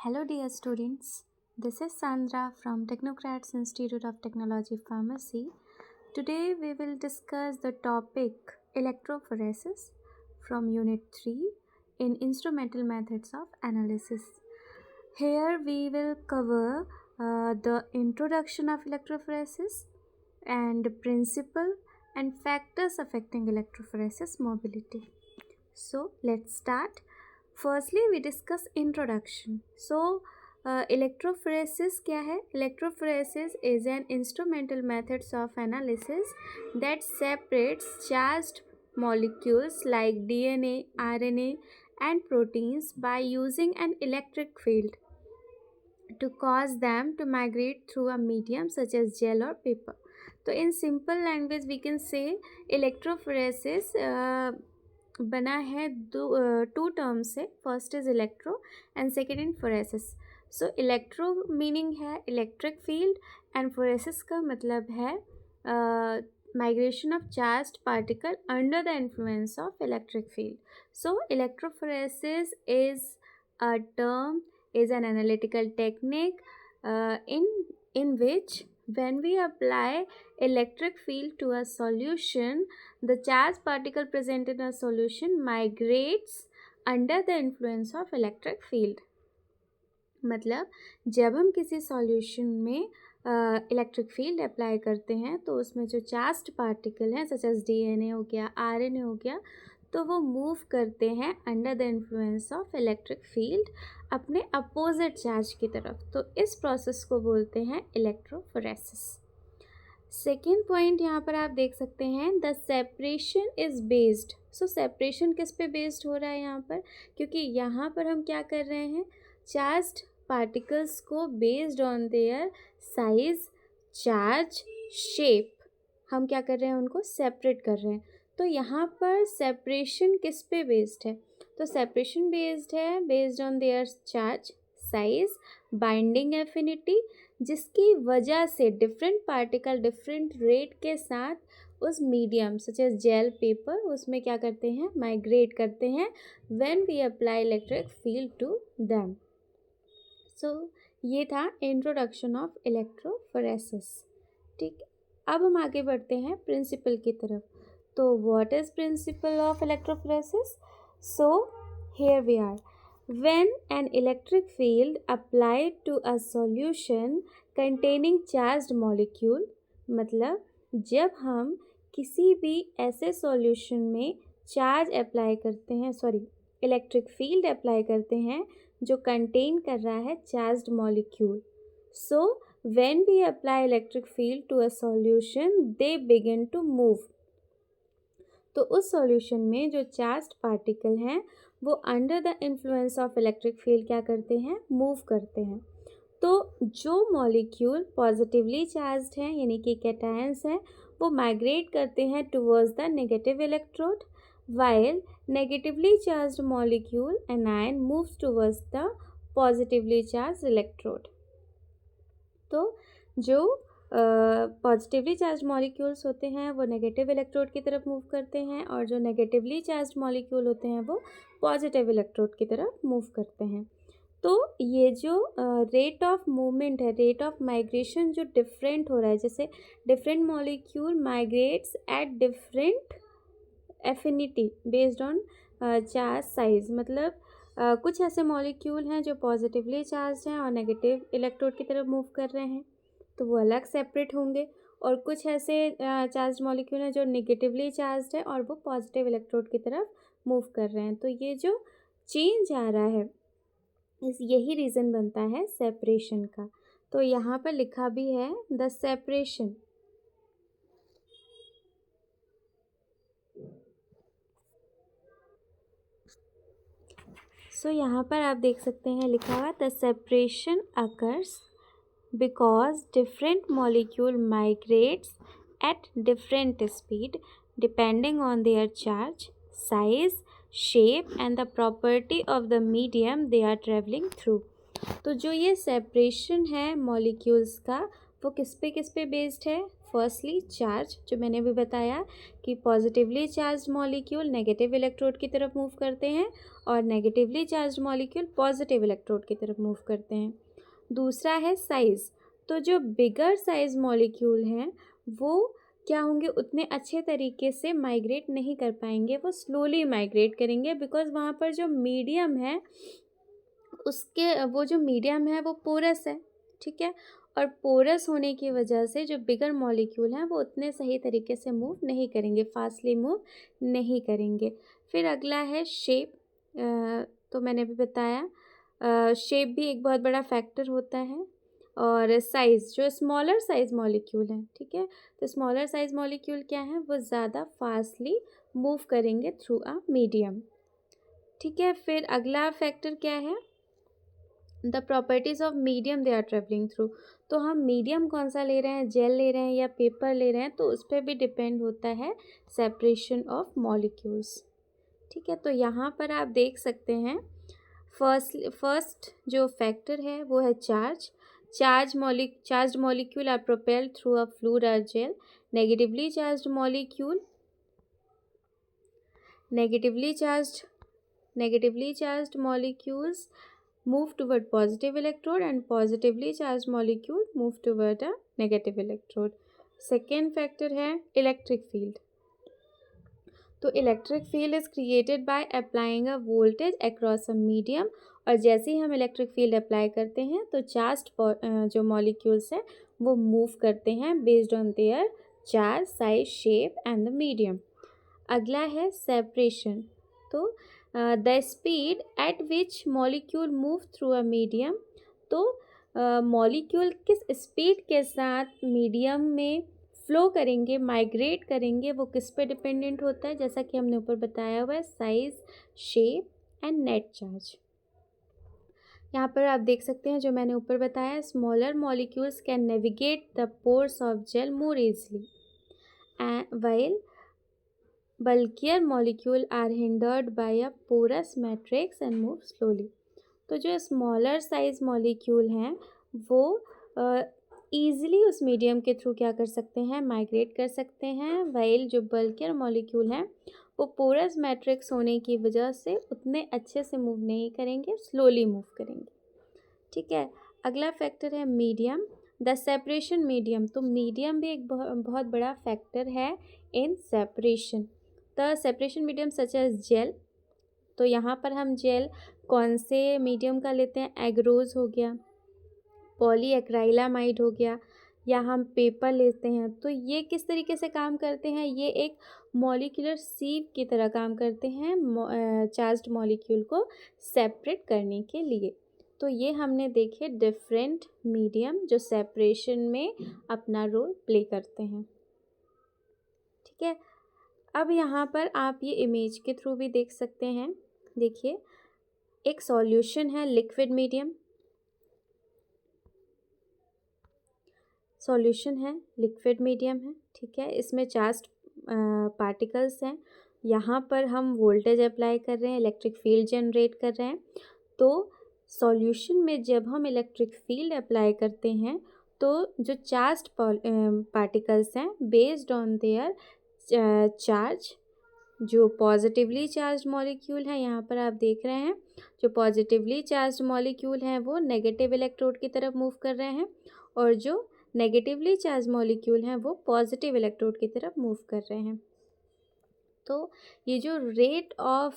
Hello, dear students. This is Sandra from Technocrats Institute of Technology Pharmacy. Today, we will discuss the topic electrophoresis from Unit 3 in Instrumental Methods of Analysis. Here, we will cover the introduction of electrophoresis and principle and factors affecting electrophoresis mobility. So, let's start. Firstly, we discuss introduction. So, electrophoresis क्या है? Electrophoresis is an instrumental methods of analysis that separates charged molecules like DNA, RNA, and proteins by using an electric field to cause them to migrate through a medium such as gel or paper. So, in simple language, we can say electrophoresis बना है to term से. First is electro and second in phoresis. So electro meaning है electric field and phoresis का मतलब है migration of charged particle under the influence of electric field. So electrophoresis is a term, is an analytical technique in which when we apply electric field to a solution, the charged particle present in a solution migrates under the influence of electric field. मतलब जब हम किसी solution में electric field apply करते हैं तो उसमें जो चार्ज्ड पार्टिकल हैं सच एज DNA हो गया, RNA हो गया, तो वो मूव करते हैं under the influence of electric field अपने अपोजिट चार्ज की तरफ. तो इस प्रोसेस को बोलते हैं इलेक्ट्रोफोरेसिस. सेकेंड पॉइंट यहाँ पर आप देख सकते हैं the separation is based. So separation किस पे बेस्ड हो रहा है यहाँ पर? क्योंकि यहाँ पर हम क्या कर रहे हैं, चार्ज्ड पार्टिकल्स को based on their size, charge, shape हम क्या कर रहे हैं, उनको सेपरेट कर रहे हैं. तो यहाँ पर सेपरेशन किस पे बेस्ड है? तो सेपरेशन बेस्ड है based on their charge, size, binding affinity, जिसकी वजह से डिफरेंट पार्टिकल डिफरेंट रेट के साथ उस medium such as gel, paper, उसमें क्या करते हैं, माइग्रेट करते हैं when we apply electric field to them. So ये था इंट्रोडक्शन ऑफ इलेक्ट्रोफोरेसिस. ठीक, अब हम आगे बढ़ते हैं प्रिंसिपल की तरफ. तो what is principle of electrophoresis? So here we are. When an electric field applied to a solution containing charged molecule, मतलब जब हम किसी भी ऐसे सॉल्यूशन में चार्ज अप्लाई करते हैं, इलेक्ट्रिक फील्ड अप्लाई करते हैं जो कंटेन कर रहा है charged molecule. So when we apply electric field to a solution they begin to move. तो उस सॉल्यूशन में जो चार्ज्ड पार्टिकल हैं वो under the influence of electric field क्या करते हैं, मूव करते हैं. तो जो मॉलिक्यूल पॉजिटिवली चार्ज्ड हैं यानी कि कैटायंस हैं वो माइग्रेट करते हैं towards the negative electrode, while negatively charged molecule anion moves towards the positively charged electrode. तो जो पॉजिटिवली चार्ज मॉलिक्यूल्स होते हैं वो नेगेटिव इलेक्ट्रोड की तरफ मूव करते हैं और जो नेगेटिवली चार्ज मॉलिक्यूल होते हैं वो पॉजिटिव इलेक्ट्रोड की तरफ मूव करते हैं. तो ये जो रेट ऑफ मूवमेंट है, रेट ऑफ माइग्रेशन जो डिफरेंट हो रहा है, जैसे different molecule migrates at different affinity based on charge size. मतलब कुछ ऐसे मॉलिक्यूल हैं जो पॉजिटिवली चार्ज हैं और नेगेटिव इलेक्ट्रोड की तरफ मूव कर रहे हैं तो वो अलग सेपरेट होंगे, और कुछ ऐसे चार्ज मॉलिक्यूल हैं जो नेगेटिवली चार्ज है और वो पॉजिटिव इलेक्ट्रोड की तरफ मूव कर रहे हैं. तो ये जो चेंज आ रहा है यही रीज़न बनता है सेपरेशन का. तो यहाँ पर लिखा भी है द सेपरेशन. सो यहाँ पर आप देख सकते हैं लिखा हुआ the separation occurs because different molecule migrates at different speed depending on their charge, size, shape and the property of the medium they are traveling through. तो जो ये सेपरेशन है मॉलिक्यूल्स का वो किस पे बेस्ड है? फर्स्टली चार्ज, जो मैंने अभी बताया कि positively charge molecule negative electrode की तरफ मूव करते हैं और negatively charge molecule positive electrode की तरफ मूव करते हैं। दूसरा है साइज़, तो जो बिगर साइज मॉलिक्यूल हैं वो क्या होंगे, उतने अच्छे तरीके से माइग्रेट नहीं कर पाएंगे, वो स्लोली माइग्रेट करेंगे बिकॉज वहाँ पर जो मीडियम है उसके वो जो मीडियम है वो पोरस है, ठीक है। और पोरस होने की वजह से जो बिगर मॉलिक्यूल हैं वो उतने सही तरीके से मूव नहीं करेंगे, फास्टली मूव नहीं करेंगे। फिर अगला है शेप, तो मैंने भी बताया शेप भी एक बहुत बड़ा फैक्टर होता है। और साइज़, जो स्मॉलर साइज़ मॉलिक्यूल हैं, ठीक है, तो स्मॉलर साइज़ मॉलिक्यूल क्या हैं, वो ज़्यादा फास्टली मूव करेंगे थ्रू अ मीडियम, ठीक है। फिर अगला फैक्टर क्या है, the properties of medium they are travelling through. तो हम मीडियम कौन सा ले रहे हैं, जेल ले रहे हैं या पेपर ले रहे हैं, तो उस पर भी डिपेंड होता है सेपरेशन ऑफ मॉलिक्यूल्स, ठीक है। तो यहाँ पर आप देख सकते हैं फर्स्ट जो फैक्टर है वो है charge molecule are propelled through a fluid और gel. Negatively charged molecules move toward positive electrode and positively charged molecule move toward a negative electrode. Second factor है electric field. तो electric field is created by applying a voltage across a medium, और जैसे ही हम electric field apply करते हैं तो charge जो molecules हैं वो मूव करते हैं based on their charge, size, shape and the medium. अगला है सेपरेशन, तो the speed at which molecule move through a medium, तो मॉलिक्यूल किस स्पीड के साथ मीडियम में फ्लो करेंगे, माइग्रेट करेंगे, वो किस पे डिपेंडेंट होता है, जैसा कि हमने ऊपर बताया हुआ है, size, shape and net charge. यहाँ पर आप देख सकते हैं जो मैंने ऊपर बताया, smaller molecules can navigate the pores of gel more easily while bulkier molecule are hindered by a porous matrix and move slowly। तो जो स्मॉलर साइज मॉलिक्यूल हैं वो ईज़िली उस मीडियम के थ्रू क्या कर सकते हैं, माइग्रेट कर सकते हैं, वाइल जो बल्कियर मॉलिक्यूल हैं वो पोरस मैट्रिक्स होने की वजह से उतने अच्छे से मूव नहीं करेंगे, स्लोली मूव करेंगे, ठीक है। अगला फैक्टर है मीडियम, द सेपरेशन मीडियम, तो मीडियम भी एक बहुत बड़ा फैक्टर है in separation. The separation medium such as gel, तो यहाँ पर हम जेल कौन से मीडियम का लेते हैं, एग्रोज हो गया, पॉलीएक्राइलामाइड हो गया, या हम पेपर लेते हैं। तो ये किस तरीके से काम करते हैं, ये एक मॉलिक्यूलर सीव की तरह काम करते हैं चार्ज्ड मॉलिक्यूल को सेपरेट करने के लिए। तो ये हमने देखे डिफरेंट मीडियम जो सेपरेशन में अपना रोल प्ले करते हैं, ठीक है। अब यहाँ पर आप ये इमेज के थ्रू भी देख सकते हैं, देखिए एक सॉल्यूशन है, लिक्विड मीडियम, सॉल्यूशन है, लिक्विड मीडियम है, ठीक है। इसमें चार्ज्ड पार्टिकल्स हैं, यहाँ पर हम वोल्टेज अप्लाई कर रहे हैं, इलेक्ट्रिक फील्ड जनरेट कर रहे हैं। तो सॉल्यूशन में जब हम इलेक्ट्रिक फील्ड अप्लाई करते हैं तो जो चार्ज्ड पार्टिकल्स हैं बेस्ड ऑन देयर चार्ज, जो पॉजिटिवली चार्ज मॉलिक्यूल है, यहाँ पर आप देख रहे हैं जो पॉजिटिवली चार्ज मॉलिक्यूल हैं वो नेगेटिव इलेक्ट्रोड की तरफ मूव कर रहे हैं, और जो नेगेटिवली चार्ज मॉलिक्यूल हैं वो पॉजिटिव इलेक्ट्रोड की तरफ मूव कर रहे हैं। तो ये जो रेट ऑफ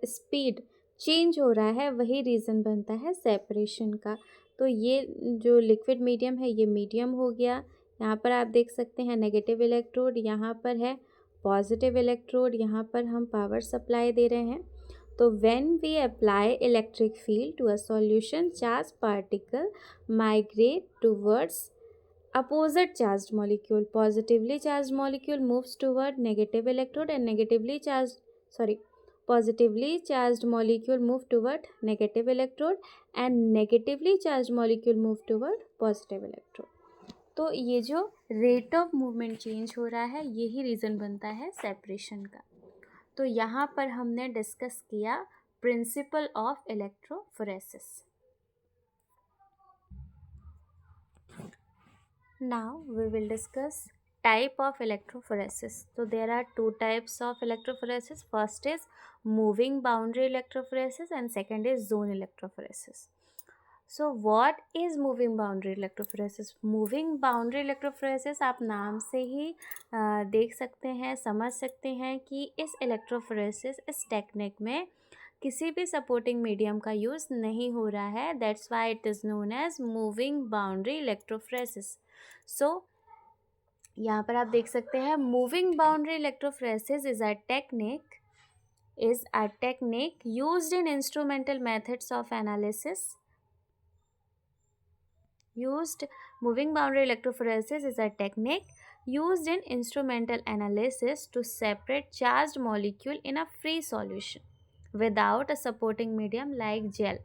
स्पीड चेंज हो रहा है वही रीज़न बनता है सेपरेशन का। तो ये जो लिक्विड मीडियम है ये मीडियम हो गया, यहाँ पर आप देख सकते हैं नेगेटिव इलेक्ट्रोड, यहाँ पर है पॉजिटिव इलेक्ट्रोड, यहाँ पर हम पावर सप्लाई दे रहे हैं। तो when we apply electric field to a solution, charge particle migrate towards opposite charged molecule, positively charged molecule moves toward negative electrode and positively charged molecule move toward negative electrode and negatively charged molecule move toward positive electrode। तो ये जो rate of movement change हो रहा है यही reason बनता है separation का। तो यहाँ पर हमने डिस्कस किया principal of electrophoresis. Now we will discuss type of electrophoresis. So there are two types of electrophoresis. First is moving boundary electrophoresis and second is zone electrophoresis. So what is moving boundary electrophoresis? Moving boundary electrophoresis आप नाम से ही देख सकते हैं, समझ सकते हैं कि इस इलेक्ट्रोफोरेसिस इस टेक्निक में किसी भी सपोर्टिंग मीडियम का यूज़ नहीं हो रहा है. That's why it is known as moving boundary electrophoresis. So यहाँ पर आप देख सकते हैं moving boundary electrophoresis is a technique used in instrumental methods of analysis. Moving boundary electrophoresis is a technique used in instrumental analysis to separate charged molecule in a free solution without a supporting medium like gel.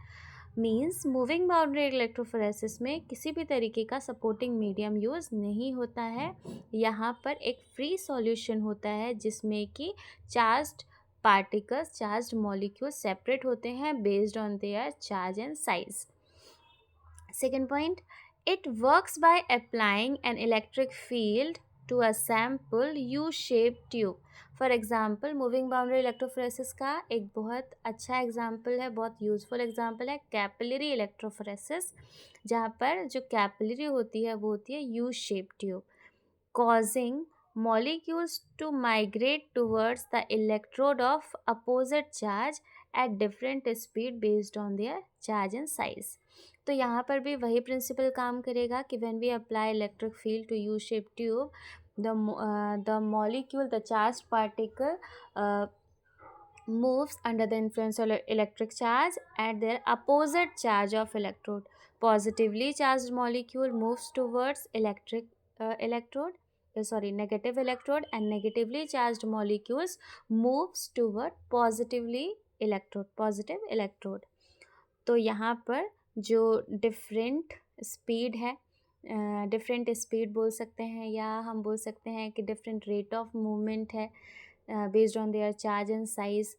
Means moving boundary electrophoresis में किसी भी तरीके का supporting medium use नहीं होता है. यहाँ पर एक फ्री सॉल्यूशन होता है जिसमें कि charged particles, charged molecule separate होते हैं based on their charge and size. Second point, it works by applying an electric field to a sample U-shaped tube. For example moving boundary electrophoresis का एक बहुत अच्छा एग्जाम्पल है, बहुत useful example है capillary electrophoresis, जहाँ पर जो कैपिलरी होती है वो होती है U shape tube, causing molecules to migrate towards the electrode of opposite charge at different speed based on their charge and size. तो यहाँ पर भी वही प्रिंसिपल काम करेगा कि when we apply electric field to U-shaped tube, the molecule, the charged particle moves under the influence of electric charge at their opposite charge of electrode. Positively charged molecule moves towards negative electrode, and negatively charged molecules moves toward positive electrode. तो यहाँ पर जो different speed है, different speed बोल सकते हैं या हम बोल सकते हैं कि डिफरेंट रेट ऑफ मूवमेंट है based on their charge and size.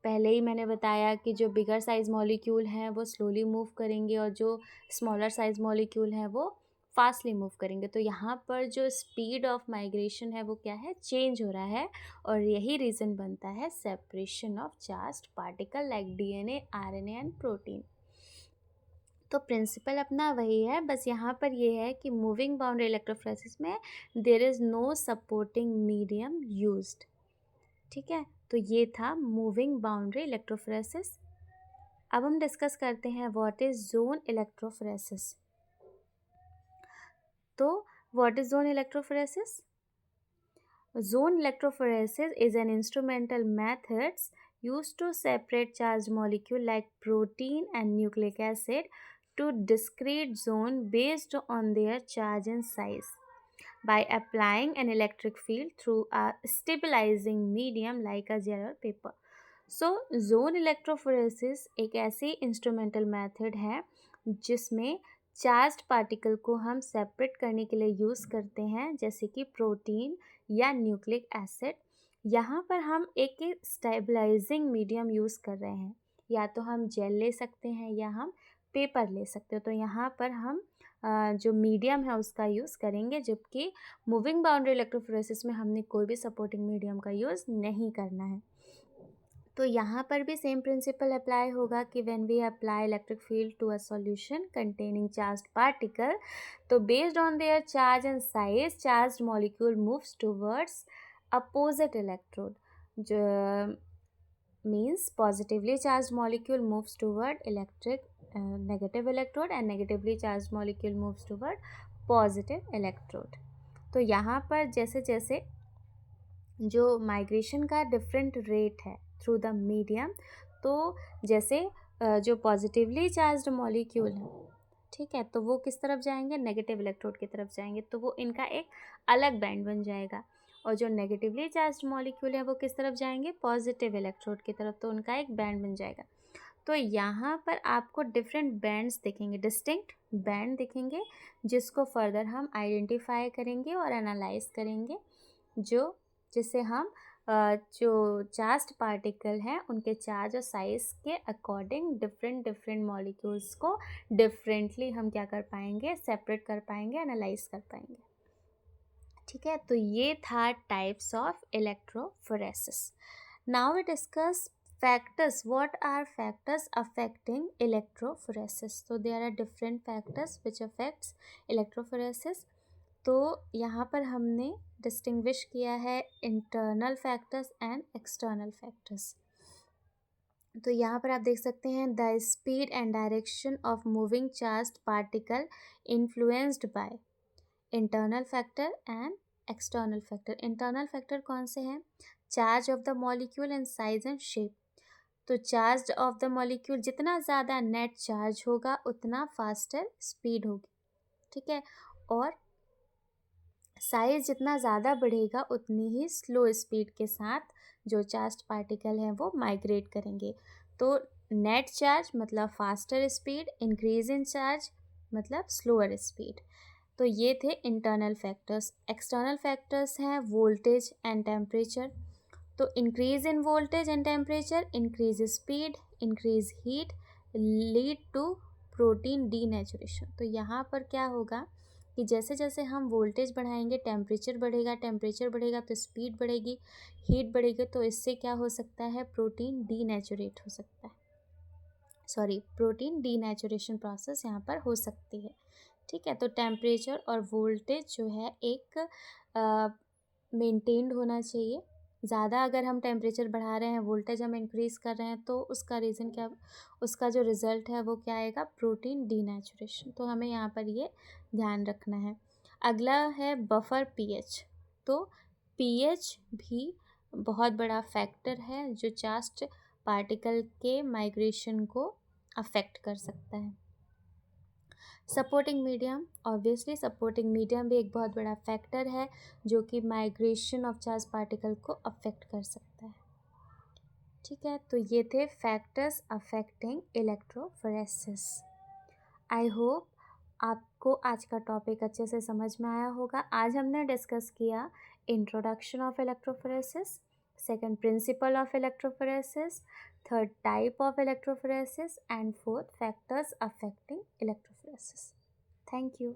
पहले ही मैंने बताया कि जो बिगर साइज़ मॉलिक्यूल हैं वो स्लोली मूव करेंगे और जो स्मॉलर साइज़ मॉलिक्यूल हैं वो फास्टली मूव करेंगे. तो यहाँ पर जो स्पीड ऑफ माइग्रेशन है वो क्या है, चेंज हो रहा है, और यही रीज़न बनता है separation of charged particle like DNA, RNA and protein. तो प्रिंसिपल अपना वही है, बस यहाँ पर ये है कि मूविंग बाउंड्री इलेक्ट्रोफोरेसिस में there is no supporting medium used. ठीक है, तो ये था मूविंग बाउंड्री इलेक्ट्रोफोरेसिस. अब हम डिस्कस करते हैं व्हाट इज़ जोन इलेक्ट्रोफोरेसिस. तो what is zone electrophoresis? Zone electrophoresis is an instrumental methods used to separate charged molecule like protein and nucleic acid to discrete zone based on their charge and size by applying an electric field through a stabilizing medium like a gel or paper. So zone electrophoresis एक ऐसी instrumental method है जिसमें charged particle को हम separate करने के लिए use करते हैं, जैसे कि प्रोटीन या न्यूक्लिक एसिड. यहाँ पर हम एक स्टेबलाइजिंग मीडियम यूज़ कर रहे हैं, या तो हम जेल ले सकते हैं या हम पेपर ले सकते हो. तो यहाँ पर हम जो मीडियम है उसका यूज़ करेंगे, जबकि मूविंग बाउंड्री इलेक्ट्रोफोरेसिस में हमने कोई भी सपोर्टिंग मीडियम का यूज़ नहीं करना है. तो यहाँ पर भी सेम प्रिंसिपल अप्लाई होगा कि when we apply electric field to a solution containing charged particle, तो based on their charge and size charged molecule moves towards opposite electrode. जो means positively charged molecule moves toward negative electrode and negatively charged molecule moves toward positive electrode. तो यहाँ पर जैसे जैसे जो migration का different rate है through the medium, तो जैसे जो पॉजिटिवली चार्ज्ड मॉलिक्यूल है, ठीक है, तो वो किस तरफ जाएंगे, नेगेटिव इलेक्ट्रोड की तरफ जाएंगे, तो वो इनका एक अलग बैंड बन जाएगा. और जो नेगेटिवली चार्ज्ड मॉलिक्यूल है वो किस तरफ जाएंगे, पॉजिटिव इलेक्ट्रोड की तरफ, तो उनका एक बैंड बन जाएगा. तो यहाँ पर आपको डिफरेंट बैंड्स दिखेंगे, डिस्टिंक्ट बैंड दिखेंगे, जिसको फर्दर हम आइडेंटिफाई करेंगे और एनालाइज करेंगे, जिससे हम जो चार्ज्ड पार्टिकल हैं उनके चार्ज और साइज के अकॉर्डिंग डिफरेंट डिफरेंट मॉलिक्यूल्स को डिफरेंटली हम क्या कर पाएंगे, सेपरेट कर पाएंगे, एनालाइज कर पाएंगे। ठीक है, तो ये था types of electrophoresis. Now we discuss factors. What are factors affecting electrophoresis? So there are different factors which affects electrophoresis. तो यहाँ पर हमने डिस्टिंग्विश किया है internal factors and external factors. तो यहाँ पर आप देख सकते हैं the speed and direction of moving charged particle influenced by internal factor and external factor. Internal factor कौन से हैं? Charge of the molecule and size and shape. तो चार्ज ऑफ द मॉलिक्यूल जितना ज़्यादा नेट चार्ज होगा उतना faster speed होगी, ठीक है, और साइज जितना ज़्यादा बढ़ेगा उतनी ही स्लो स्पीड के साथ जो चार्ज पार्टिकल हैं वो माइग्रेट करेंगे। तो नेट चार्ज मतलब faster speed, increase in charge मतलब स्लोअर स्पीड। तो ये थे इंटरनल फैक्टर्स। एक्सटर्नल फैक्टर्स हैं वोल्टेज एंड टेम्परेचर। तो increase in voltage and temperature, increase speed, increase heat, lead to protein denaturation. तो यहाँ पर क्या होगा कि जैसे जैसे हम वोल्टेज बढ़ाएंगे टेम्परेचर बढ़ेगा, टेम्परेचर बढ़ेगा तो स्पीड बढ़ेगी, हीट बढ़ेगी, तो इससे क्या हो सकता है, प्रोटीन डीनेचुरेट हो सकता है, प्रोटीन डीनेचुरेशन प्रोसेस यहाँ पर हो सकती है। ठीक है, तो टेम्परेचर और वोल्टेज जो है एक मेंटेन्ड होना चाहिए। ज़्यादा अगर हम टेम्परेचर बढ़ा रहे हैं, वोल्टेज हम इंक्रीज़ कर रहे हैं, तो उसका रीज़न क्या, उसका जो रिज़ल्ट है वो क्या आएगा, प्रोटीन डीनेचुरेशन। तो हमें यहाँ पर ये ध्यान रखना है। अगला है बफर पीएच। तो पीएच भी बहुत बड़ा फैक्टर है जो चार्ज्ड पार्टिकल के माइग्रेशन को अफेक्ट कर सकता है। Supporting medium, obviously supporting medium भी एक बहुत बड़ा फैक्टर है जो कि माइग्रेशन ऑफ चार्ज पार्टिकल को अफेक्ट कर सकता है। ठीक है, तो ये थे factors affecting electrophoresis. I hope आपको आज का टॉपिक अच्छे से समझ में आया होगा। आज हमने डिस्कस किया introduction of electrophoresis, second principal of electrophoresis, third type of electrophoresis, and fourth factors affecting electrophoresis. Thank you.